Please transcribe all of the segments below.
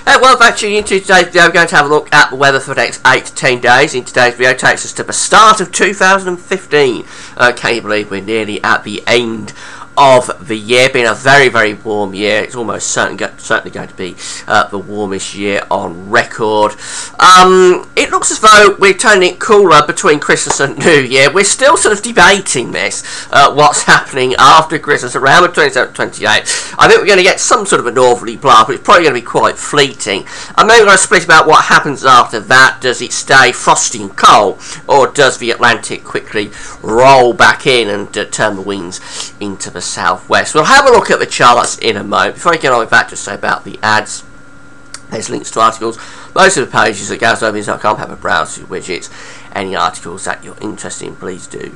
Well, actually, into today's video, we're going to have a look at the weather for the next 8 to 10 days. In today's video, takes us to the start of 2015. Can you believe we're nearly at the end of the year? Being a very, very warm year. It's almost certainly going to be the warmest year on record. It looks as though we're turning it cooler between Christmas and New Year. We're still sort of debating this, what's happening after Christmas around the 27th, 28th. I think we're going to get some sort of a northerly blast, but it's probably going to be quite fleeting. And then we're going to split about what happens after that. Does it stay frosty and cold, or does the Atlantic quickly roll back in and turn the winds into the southwest? We'll have a look at the charts in a moment. Before I get on with that, just say about the ads. There's links to articles. Most of the pages at GazObvious.com have a browser widgets. Any articles that you're interested in, please do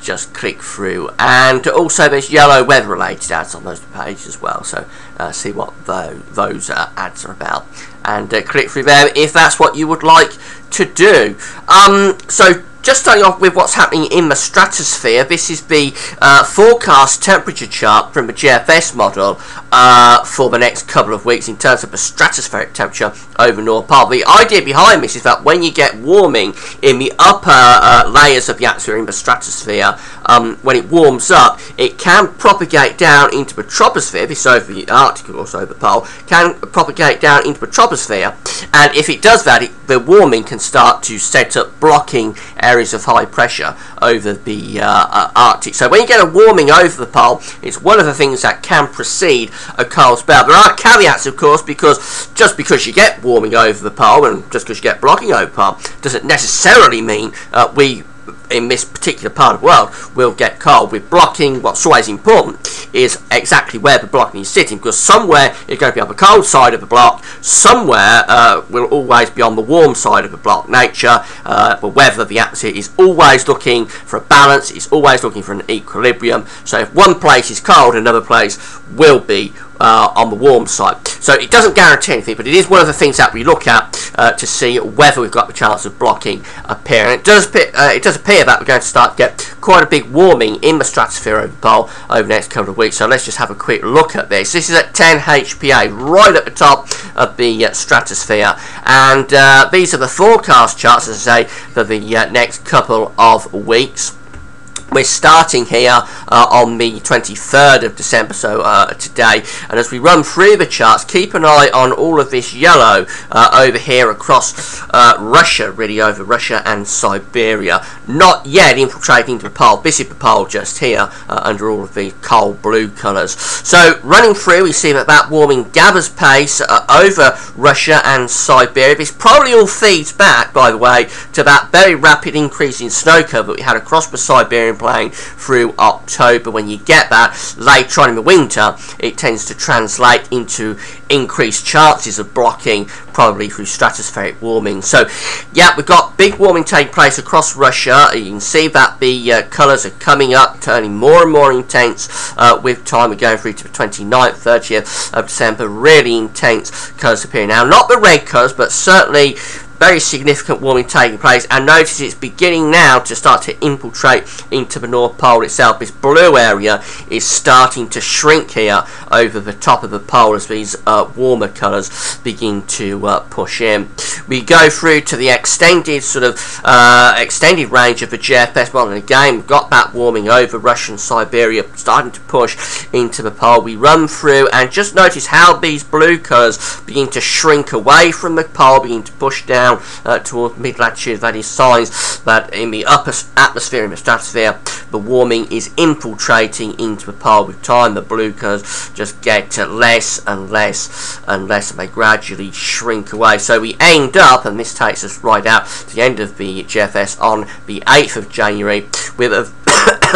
just click through. And also there's yellow weather related ads on most of the pages as well, so see what those ads are about and click through them if that's what you would like to do. So just starting off with what's happening in the stratosphere. This is the forecast temperature chart from the GFS model for the next couple of weeks in terms of the stratospheric temperature over North Pole. The idea behind this is that when you get warming in the upper layers of the atmosphere in the stratosphere, when it warms up, it can propagate down into the troposphere. This is over the Arctic, also over the pole, can propagate down into the troposphere, and if it does that, the warming can start to set up blocking areas of high pressure over the Arctic. So when you get a warming over the pole, it's one of the things that can precede a cold spell. There are caveats, of course, because just because you get warming over the pole and just because you get blocking over the pole doesn't necessarily mean we in this particular part of the world will get cold. With blocking, what's always important is exactly where the blocking is sitting, because somewhere it's going to be on the cold side of the block, somewhere will always be on the warm side of the block. Nature, the weather, the atmosphere is always looking for a balance, it's always looking for an equilibrium. So if one place is cold, another place will be on the warm side. So it doesn't guarantee anything, but it is one of the things that we look at to see whether we've got the chance of blocking appearing. It does appear that we're going to start to get quite a big warming in the stratosphere over the pole over the next couple of weeks. So let's just have a quick look at this. This is at 10 HPA, right at the top of the stratosphere, and these are the forecast charts, as I say, for the next couple of weeks. We're starting here on the 23rd of December, so today, and as we run through the charts, keep an eye on all of this yellow over here across Russia, really over Russia and Siberia. Not yet infiltrating to the pole. This is the pole just here under all of the cold blue colours. So running through, we see that warming gathers pace over Russia and Siberia. This probably all feeds back, by the way, to that very rapid increase in snow cover that we had across the Siberian plain through October. When you get that later on in the winter, it tends to translate into increased chances of blocking, probably through stratospheric warming. So yeah, we've got big warming taking place across Russia. You can see that the colours are coming up, turning more and more intense with time. We're going through to the 29th, 30th of December. Really intense colours appearing now. Not the red colours, but certainly very significant warming taking place, and notice it's beginning now to start to infiltrate into the North Pole itself. This blue area is starting to shrink here over the top of the pole as these warmer colours begin to push in. We go through to the extended extended range of the GFS model, and again we've got that warming over Russia and Siberia starting to push into the pole. We run through and just notice how these blue colours begin to shrink away from the pole, begin to push down towards mid-latitude. That is signs that in the upper atmosphere, in the stratosphere, the warming is infiltrating into the pole. With time, the blue colours just get less and less and less, and they gradually shrink away. So we end up, and this takes us right out to the end of the GFS on the 8th of January, with a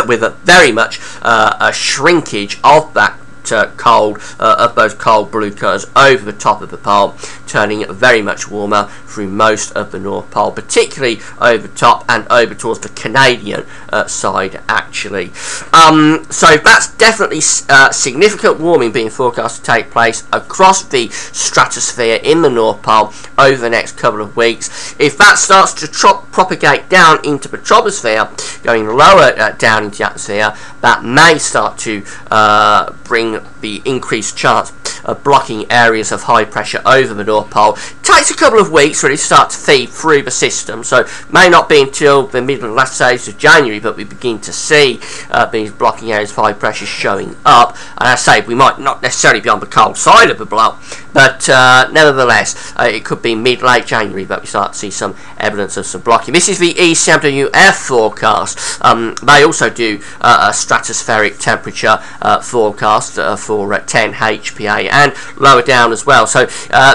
with a very much a shrinkage of that of those cold blue colours over the top of the pole, turning very much warmer through most of the North Pole, particularly over top and over towards the Canadian side, actually. So that's definitely significant warming being forecast to take place across the stratosphere in the North Pole over the next couple of weeks. If that starts to propagate down into the troposphere, going lower down into the atmosphere, that may start to bring the increased chance blocking areas of high pressure over the North Pole. It takes a couple of weeks really to start to feed through the system, so may not be until the middle and last days of January that we begin to see these blocking areas of high pressure showing up. And as I say, we might not necessarily be on the cold side of the block, but nevertheless, it could be mid-late January that we start to see some evidence of some blocking. This is the ECMWF forecast. They also do a stratospheric temperature forecast for 10 HPA and lower down as well. So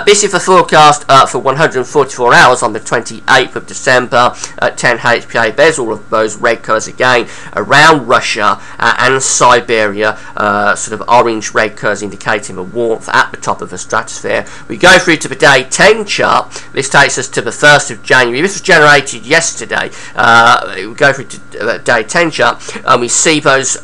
this is the forecast for 144 hours on the 28th of December at 10 HPA. There's all of those red colours again around Russia and Siberia, sort of orange red colours indicating the warmth at the top of the stratosphere. We go through to the day 10 chart. This takes us to the 1st of January. This was generated yesterday. We go through to the day 10 chart and we see those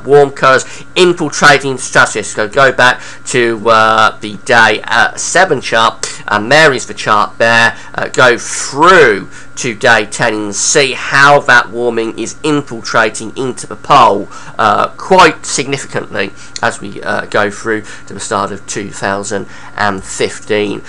warm colours infiltrating the stratosphere. So go back to the day 7 chart, and there is the chart there. Go through to day 10 and see how that warming is infiltrating into the pole quite significantly as we go through to the start of 2015.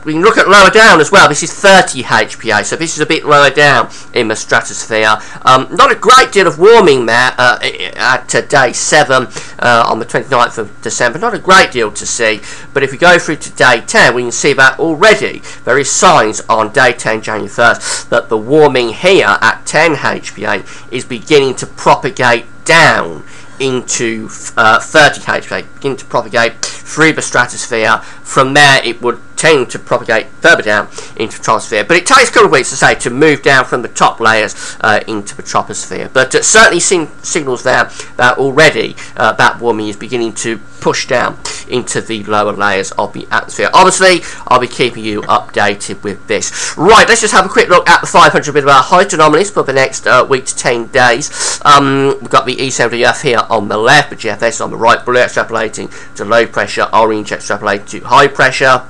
We can look at lower down as well. This is 30 HPA, so this is a bit lower down in the stratosphere. Not a great deal of warming there at day 7 on the 29th of December. Not a great deal to see, but if we go through to day 10, we can see that already there is signs on day 10, January 1st, that the warming here at 10 HPA is beginning to propagate down into 30 HPA, beginning to propagate through the stratosphere. From there it would tend to propagate further down into the troposphere, but it takes a couple of weeks to say to move down from the top layers into the troposphere. But certainly signals there that already that warming is beginning to push down into the lower layers of the atmosphere. Obviously, I'll be keeping you updated with this. Right, let's just have a quick look at the 500 millibar height anomalies for the next week to 10 days. We've got the ECMWF here on the left, the GFS on the right, blue extrapolating to low pressure, orange extrapolating to high pressure.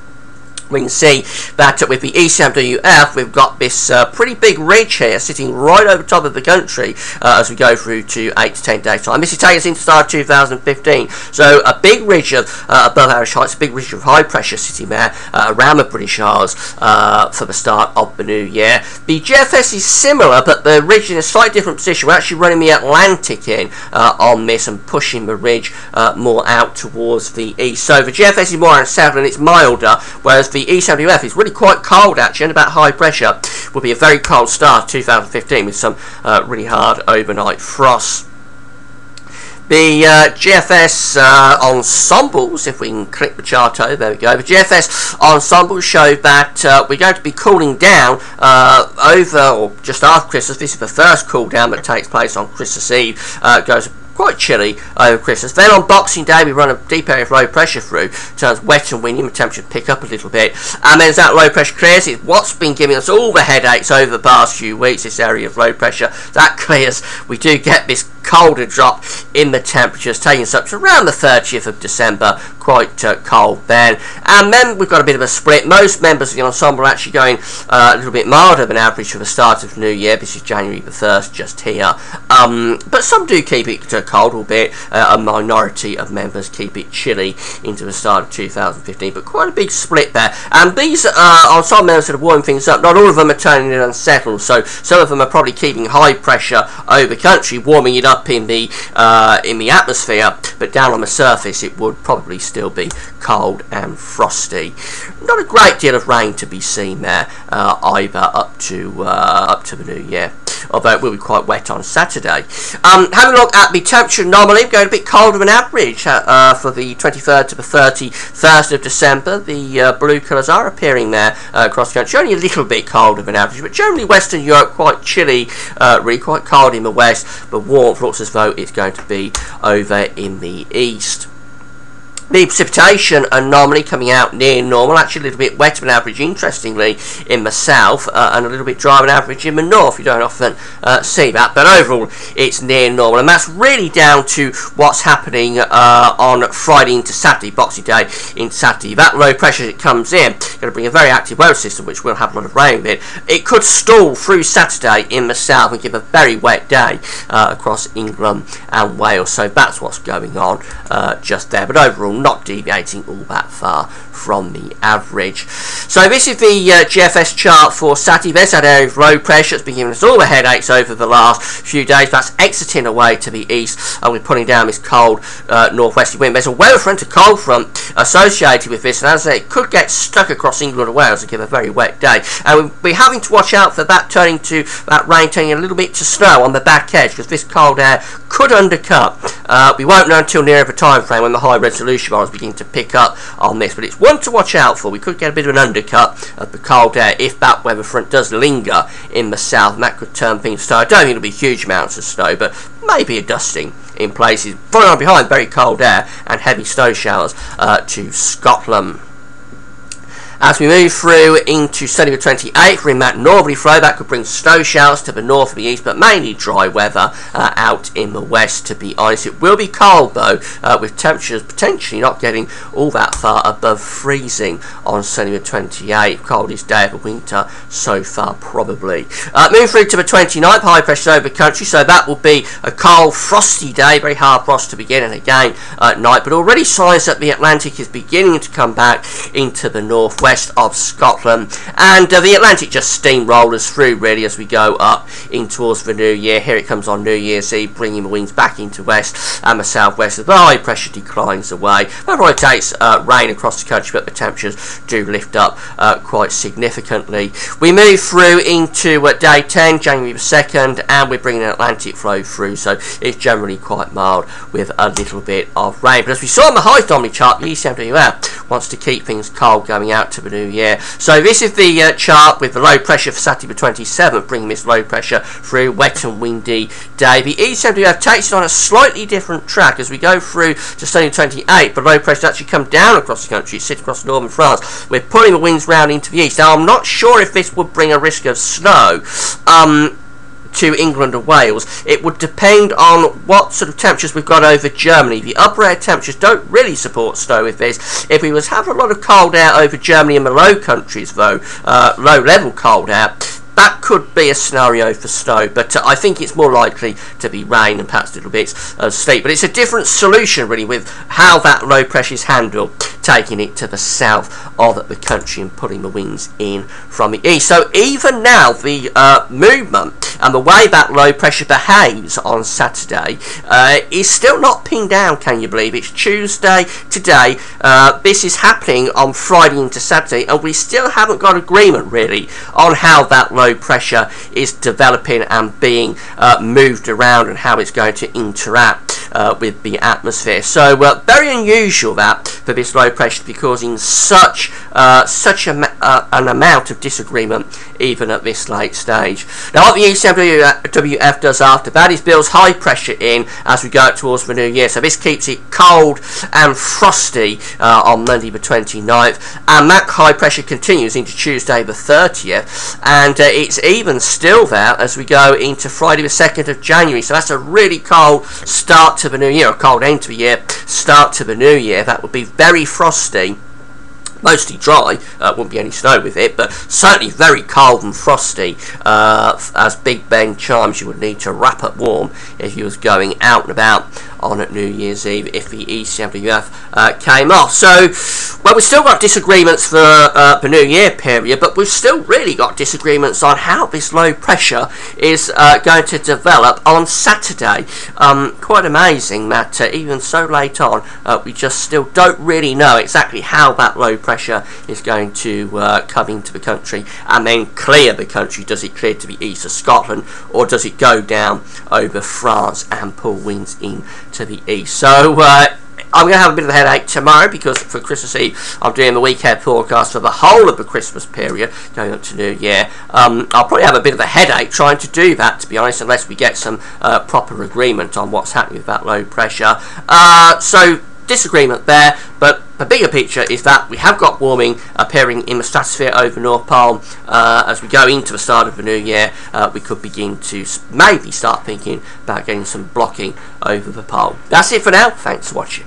We can see that with the ECMWF, we've got this pretty big ridge here sitting right over top of the country as we go through to 8 to 10 days time. This is taking us into the start of 2015. So a big ridge of above average heights, a big ridge of high pressure sitting there around the British Isles for the start of the new year. The GFS is similar, but the ridge is in a slightly different position. We're actually running the Atlantic in on this and pushing the ridge more out towards the east. So the GFS is more on south and it's milder, whereas the ECMWF is really quite cold actually, and about high pressure. Will be a very cold start of 2015 with some really hard overnight frosts. The GFS ensembles, if we can click the chart over, there we go. The GFS ensembles show that we're going to be cooling down over or just after Christmas. This is the first cool down that takes place on Christmas Eve. Goes quite chilly over Christmas. Then on Boxing Day we run a deep area of low pressure through, turns wet and windy, the temperature pick up a little bit, and then as that low pressure clears, it's what's been giving us all the headaches over the past few weeks, this area of low pressure. That clears, we do get this colder drop in the temperatures, taking us up to around the 30th of December, quite cold then. And then we've got a bit of a split. Most members of the ensemble are actually going a little bit milder than average for the start of the new year. This is January the 1st just here. But some do keep it cold, albeit a minority of members keep it chilly into the start of 2015, but quite a big split there. And these ensemble members that are warming things up, not all of them are turning it unsettled, so some of them are probably keeping high pressure over the country, warming it up in the atmosphere, but down on the surface it would probably still be cold and frosty. Not a great deal of rain to be seen there either up to the new year, although it will be quite wet on Saturday. Having a look at the temperature anomaly, we're going a bit colder than average for the 23rd to the 31st of December. The blue colours are appearing there across the country, only a little bit colder than average, but generally Western Europe quite chilly, really quite cold in the west, but warmth looks as though it's going to be over in the east. The precipitation anomaly coming out near normal, actually a little bit wetter than average, interestingly, in the south, and a little bit drier than average in the north. You don't often see that, but overall it's near normal, and that's really down to what's happening on Friday into Saturday, Boxing Day into Saturday. That low pressure that comes in, going to bring a very active weather system, which will have a lot of rain with it. It could stall through Saturday in the south and give a very wet day across England and Wales, so that's what's going on just there. But overall, not deviating all that far from the average. So this is the GFS chart for Saturday. There's that area of low pressure that's been giving us all the headaches over the last few days. That's exiting away to the east, and we're putting down this cold northwesterly wind. There's a weather front, a cold front associated with this, and as I say, it could get stuck across England and Wales and give a very wet day. And we'll be having to watch out for that turning to that rain turning a little bit to snow on the back edge, because this cold air could undercut. We won't know until nearer the time frame when the high resolution models begin to pick up on this, but it's one to watch out for. We could get a bit of an undercut of the cold air if that weather front does linger in the south, and that could turn things to snow. I don't think it'll be huge amounts of snow, but maybe a dusting in places. Following on behind, very cold air and heavy snow showers to Scotland. As we move through into Sunday the 28th, we're in that northerly flow. That could bring snow showers to the north and the east, but mainly dry weather out in the west, to be honest. It will be cold, though, with temperatures potentially not getting all that far above freezing on Sunday the 28th. Coldest day of the winter so far, probably. Moving through to the 29th, high pressure over the country, so that will be a cold, frosty day, very hard frost to begin, and again at night, but already signs that the Atlantic is beginning to come back into the northwest of Scotland, and the Atlantic just steamrollers through really as we go up in towards the new year. Here it comes on New Year's Eve, bringing the winds back into west and the southwest as the high pressure declines away. That rotates rain across the country, but the temperatures do lift up quite significantly. We move through into day 10, January the 2nd, and we're bringing an Atlantic flow through, so it's generally quite mild with a little bit of rain. But as we saw on the high anomaly chart, the ECMWF wants to keep things cold going out to the new year. So this is the chart with the low pressure for Saturday the 27th, bringing this low pressure through, wet and windy day. The ECMWF takes it on a slightly different track as we go through to Sunday the 28th. The low pressure actually come down across the country, sit across northern France. We're pulling the winds round into the east. Now I'm not sure if this would bring a risk of snow to England and Wales. It would depend on what sort of temperatures we've got over Germany. The upper air temperatures don't really support snow with this. If we was having a lot of cold air over Germany and the low countries, though, low level cold air, that could be a scenario for snow, but I think it's more likely to be rain and perhaps little bits of sleet. But it's a different solution really with how that low pressure is handled, taking it to the south of the country and pulling the winds in from the east. So even now the movement and the way that low pressure behaves on Saturday is still not pinned down, can you believe? It's Tuesday today. This is happening on Friday into Saturday, and we still haven't got agreement really on how that low pressure is developing and being moved around and how it's going to interact with the atmosphere. So very unusual that for this low pressure to be causing such an amount of disagreement even at this late stage. Now what the ECMWF does after that is builds high pressure in as we go towards the new year. So this keeps it cold and frosty on Monday the 29th, and that high pressure continues into Tuesday the 30th, and it's even still there as we go into Friday the 2nd of January. So that's a really cold start to the new year, a cold end to the year, start to the new year. That would be very frosty, mostly dry, wouldn't be any snow with it, but certainly very cold and frosty. As Big Ben chimes, you would need to wrap up warm if you was going out and about on New Year's Eve if the ECMWF came off. So, well, we've still got disagreements for the New Year period, but we've still really got disagreements on how this low pressure is going to develop on Saturday. Quite amazing that even so late on, we just still don't really know exactly how that low pressure is going to come into the country and then clear the country. Does it clear to the east of Scotland, or does it go down over France and pull winds in to the east? So I'm going to have a bit of a headache tomorrow because for Christmas Eve I'm doing the weekend forecast for the whole of the Christmas period going up to New Year. I'll probably have a bit of a headache trying to do that, to be honest, unless we get some proper agreement on what's happening with that low pressure. So disagreement there, but the bigger picture is that we have got warming appearing in the stratosphere over North Pole. As we go into the start of the new year, we could begin to maybe start thinking about getting some blocking over the pole. That's it for now. Thanks for watching.